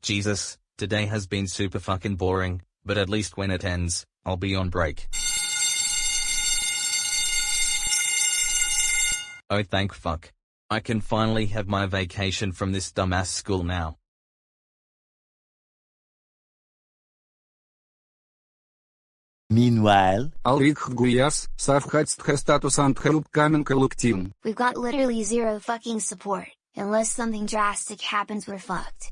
Jesus, today has been super fucking boring, but at least when it ends, I'll be on break. Oh thank fuck. I can finally have my vacation from this dumbass school now. Meanwhile, We've got literally zero fucking support. Unless something drastic happens, we're fucked.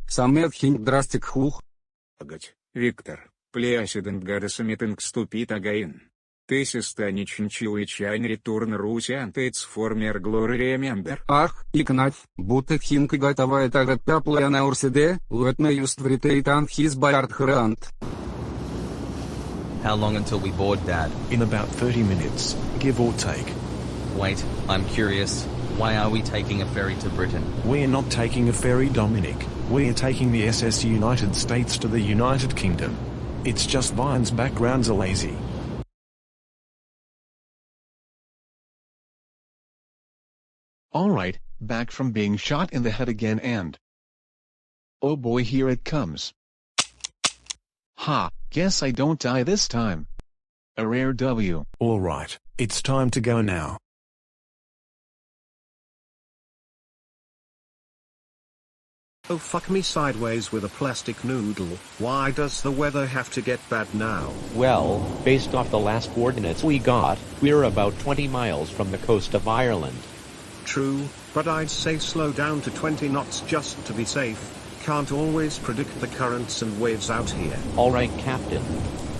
Виктор, Плясидент Гадасамитинг ступит агаин. Ты станич нчилый чайн ретурн русян тейц формер глори ремембер. Ах, Игнать, будто хинка готовая тагат пяпла на урседе, луэтна юствритейтан хиз баярд хрант. How long until we board, Dad? In about 30 minutes, give or take. Wait, I'm curious. Why are we taking a ferry to Britain? We're not taking a ferry, Dominic. We're taking the SS United States to the United Kingdom. It's just Vine's backgrounds are lazy. Alright, back from being shot in the head again and... oh boy, here it comes. Ha, guess I don't die this time. A rare W. Alright, it's time to go now. Oh fuck me sideways with a plastic noodle. Why does the weather have to get bad now? Well, based off the last coordinates we got, we're about 20 miles from the coast of Ireland. True, but I'd say slow down to 20 knots just to be safe. Can't always predict the currents and waves out here. Alright, Captain.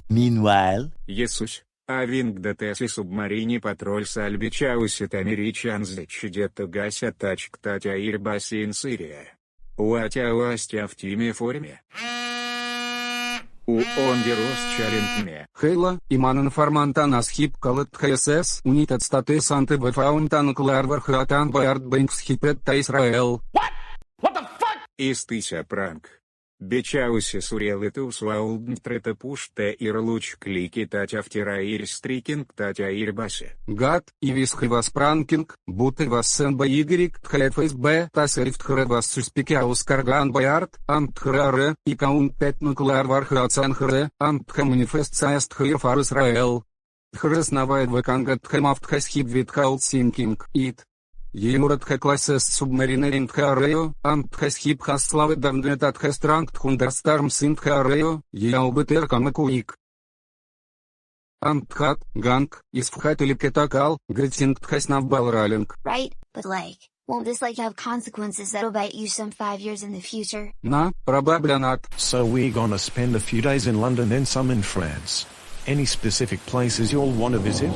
Meanwhile, Jesús, avingdатеси субмарине патруль сальбичаусит америчанзе чидетто гася тачк татя ирбасин Сирия. Уатя уастя в тиме форме. У ондерос чалентме. Хейла, иман информантан асхип калет хсс, унитет статес антибефаунтан кларвархатан баярд бэнкс хипет та Израэл. Истыся пранк. Бечауси сурелиту суаулднтрета пуште ирлуч клики татя втира ирстрикинг татя ирбасе. Гад, и висхи вас пранкинг, будто вас сен баигрик тхлфсб, тасерифт хревас суспикяус карган баярд, антхраре, и каунт пет нукларвархатсан хре, антхаманифест саест хирфар Израэл. Хреснавает векангат хемафт хасхиб витхаут синкинг, ит. Емуратха классес субмаринеринг харео, антхасхип хаславе давнетат хастранг тхундерстарм синт харео, яубетер камакуик. Антхат, ганг, исфхат или кетакал, гритсинг тхаснав балралинг. Right, but won't this have consequences that'll bite you some 5 years in the future? На, probably. So we're gonna spend a few days in London then some in France. Any specific places you'll want to visit?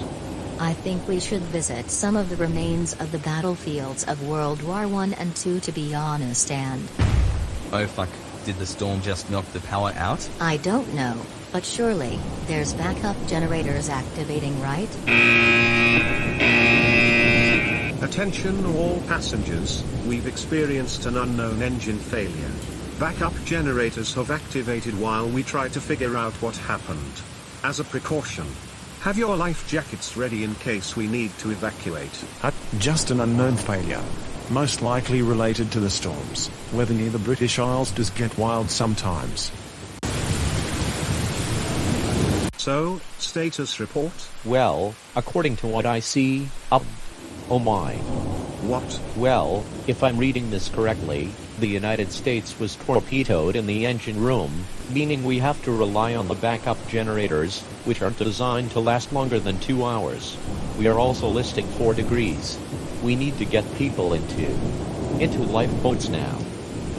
I think we should visit some of the remains of the battlefields of World War I and II, to be honest, and... oh fuck, did the storm just knock the power out? I don't know, but surely, there's backup generators activating, right? Attention all passengers, we've experienced an unknown engine failure. Backup generators have activated while we try to figure out what happened. As a precaution, have your life jackets ready in case we need to evacuate. Just an unknown failure. Most likely related to the storms. Weather near the British Isles does get wild sometimes. So, status report? Well, according to what I see, oh my. What? Well, if I'm reading this correctly, the United States was torpedoed in the engine room, meaning we have to rely on the backup generators, which are designed to last longer than 2 hours. We are also listing 4 degrees. We need to get people into lifeboats now.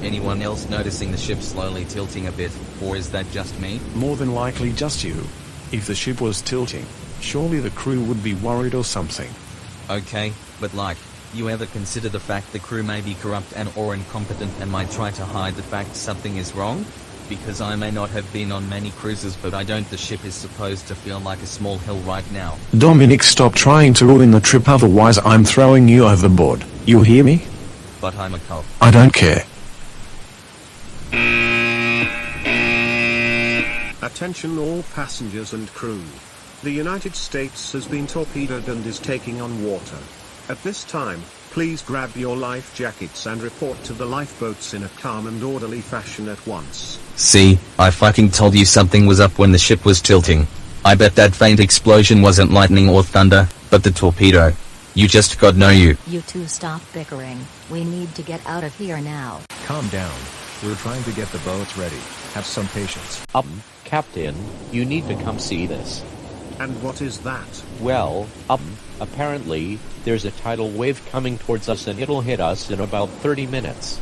Anyone else noticing the ship slowly tilting a bit, or is that just me? More than likely just you. If the ship was tilting, surely the crew would be worried or something. Okay, but you ever consider the fact the crew may be corrupt and or incompetent and might try to hide the fact something is wrong? Because I may not have been on many cruises, but the ship is supposed to feel like a small hill right now. Dominic, stop trying to ruin the trip, otherwise I'm throwing you overboard. You hear me? But I'm a cop. I don't care. Attention all passengers and crew. The United States has been torpedoed and is taking on water. At this time, Please grab your life jackets and report to the lifeboats in a calm and orderly fashion at once. See, I fucking told you something was up when the ship was tilting. I bet that faint explosion wasn't lightning or thunder, but the torpedo. You just God know you. You two stop bickering. We need to get out of here now. Calm down. We're trying to get the boats ready. Have some patience. Captain, you need to come see this. And what is that? Well, apparently, there's a tidal wave coming towards us and it'll hit us in about 30 minutes.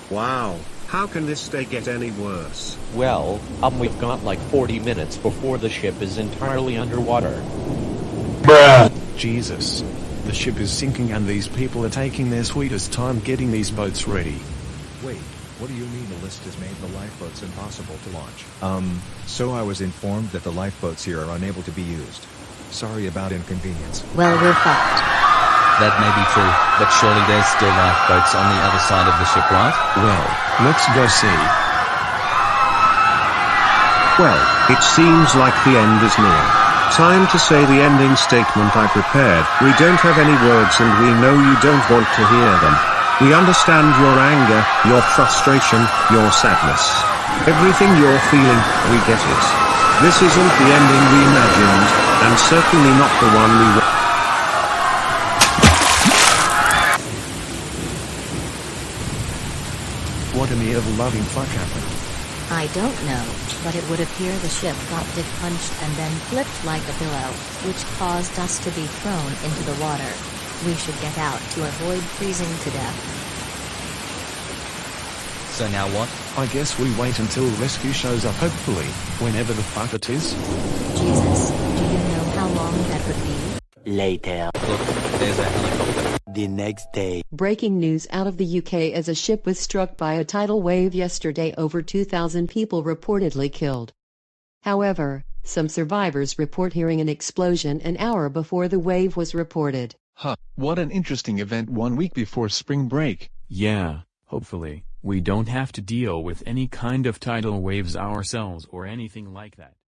Wow, how can this day get any worse? Well, we've got like 40 minutes before the ship is entirely underwater. Bruh! Jesus. The ship is sinking and these people are taking their sweetest time getting these boats ready. Wait, what do you mean the list has made the lifeboats impossible to launch? So I was informed that the lifeboats here are unable to be used. Sorry about inconvenience. Well, we're fucked. That may be true, but surely there's still lifeboats on the other side of the ship, right? Well, let's go see. Well, it seems like the end is near. Time to say the ending statement I prepared. We don't have any words and we know you don't want to hear them. We understand your anger, your frustration, your sadness. Everything you're feeling, we get it. This isn't the ending we imagined, and certainly not the one we were. What in the ever-loving fuck happened? I don't know, but it would appear the ship got dick punched and then flipped like a pillow, which caused us to be thrown into the water. We should get out to avoid freezing to death. So now what? I guess we wait until rescue shows up hopefully, whenever the fuck it is. Jesus, do you know how long that could be? Later. Look, there's a helicopter. The next day. Breaking news out of the UK as a ship was struck by a tidal wave yesterday. Over 2,000 people reportedly killed. However, some survivors report hearing an explosion an hour before the wave was reported. Huh, what an interesting event 1 week before spring break. Yeah, hopefully, we don't have to deal with any kind of tidal waves ourselves or anything like that.